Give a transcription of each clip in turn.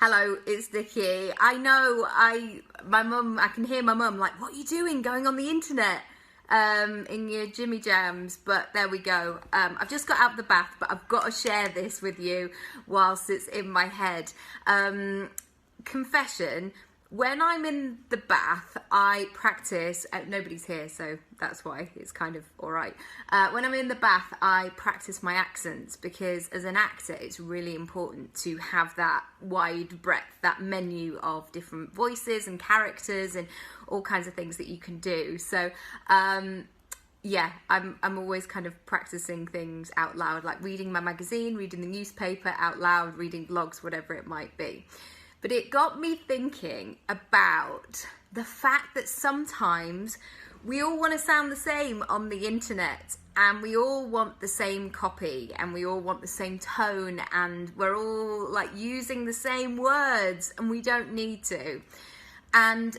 Hello, it's Nikki. I know I can hear my mum like, what are you doing going on the internet in your Jimmy Jams? But there we go. I've just got out of the bath, but I've got to share this with you whilst it's in my head. Confession, when I'm in the bath, I practice, nobody's here, so that's why it's kind of all right. When I'm in the bath, I practice my accents because as an actor, it's really important to have that wide breadth, that menu of different voices and characters and all kinds of things that you can do. So, yeah, I'm always kind of practicing things out loud, like reading my magazine, reading the newspaper out loud, reading blogs, whatever it might be. But it got me thinking about the fact that sometimes we all want to sound the same on the internet, and we all want the same copy, and we all want the same tone, and we're all like using the same words, and we don't need to. And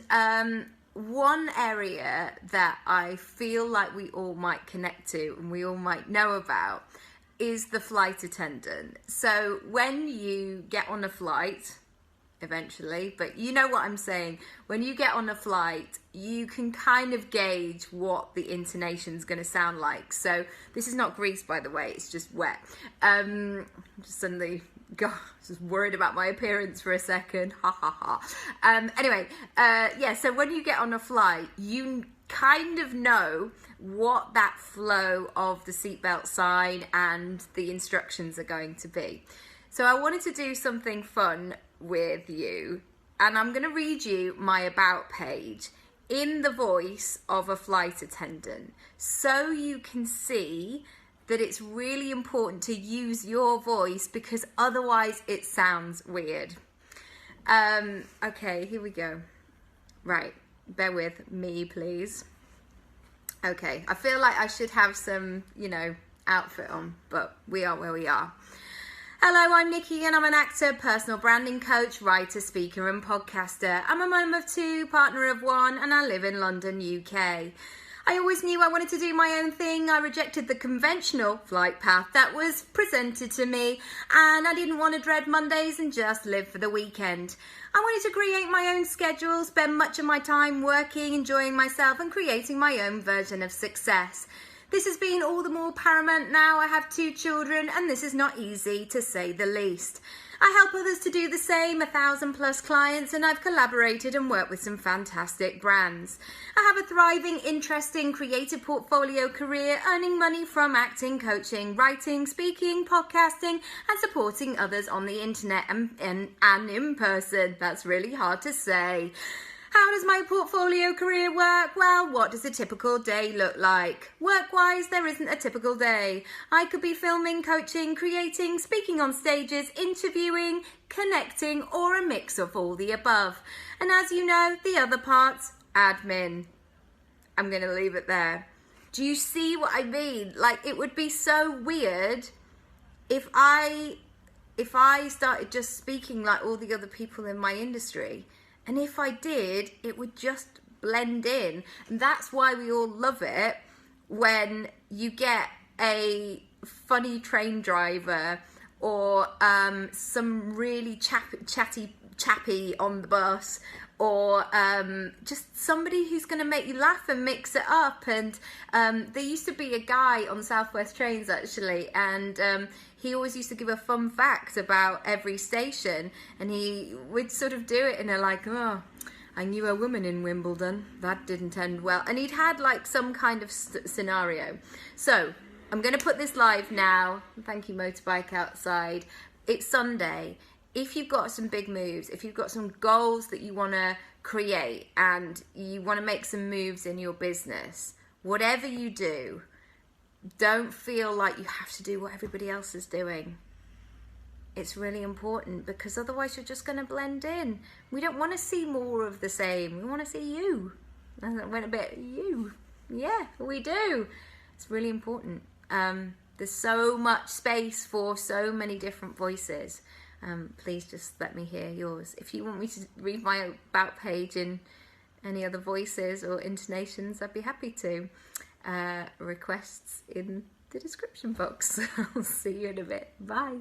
one area that I feel like we all might connect to and we all might know about is the flight attendant. So when you get on a flight, eventually, but you know what I'm saying, when you get on a flight you can kind of gauge what the intonation's going to sound like. So this is not Grease, by the way, it's just wet. Just suddenly just worried about my appearance for a second, ha ha ha. Anyway, yeah, so when you get on a flight you kind of know what that flow of the seatbelt sign and the instructions are going to be. So I wanted to do something fun with you, and I'm going to read you my about page in the voice of a flight attendant so you can see that it's really important to use your voice because otherwise it sounds weird. Okay, here we go. Right, bear with me please. Okay, I feel like I should have some, outfit on, but we are where we are. Hello, I'm Nikki and I'm an actor, personal branding coach, writer, speaker and podcaster. I'm a mum of 2, partner of 1, and I live in London, UK. I always knew I wanted to do my own thing. I rejected the conventional flight path that was presented to me, and I didn't want to dread Mondays and just live for the weekend. I wanted to create my own schedule, spend much of my time working, enjoying myself and creating my own version of success. This has been all the more paramount now I have 2 children, and this is not easy to say the least. I help others to do the same, 1,000+ clients, and I've collaborated and worked with some fantastic brands. I have a thriving, interesting, creative portfolio career, earning money from acting, coaching, writing, speaking, podcasting, and supporting others on the internet and in person. That's really hard to say. How does my portfolio career work? Well, what does a typical day look like? Work-wise, there isn't a typical day. I could be filming, coaching, creating, speaking on stages, interviewing, connecting, or a mix of all the above. And as you know, the other part's admin. I'm going to leave it there. Do you see what I mean? Like, it would be so weird if I started just speaking like all the other people in my industry. And if I did, it would just blend in. And that's why we all love it when you get a funny train driver or some really chappy on the bus, or just somebody who's going to make you laugh and mix it up. And there used to be a guy on Southwest Trains actually, and he always used to give a fun fact about every station, and he would sort of do it in a like, oh, I knew a woman in Wimbledon, that didn't end well. And he'd had like some kind of scenario. So I'm going to put this live now. Thank you, Motorbike Outside. It's Sunday. If you've got some big moves, if you've got some goals that you want to create and you want to make some moves in your business, whatever you do, don't feel like you have to do what everybody else is doing. It's really important because otherwise you're just going to blend in. We don't want to see more of the same. We want to see you. And that went a bit, you. Yeah, we do. It's really important. There's so much space for so many different voices. Please just let me hear yours. If you want me to read my about page in any other voices or intonations, I'd be happy to. Requests in the description box. I'll see you in a bit. Bye.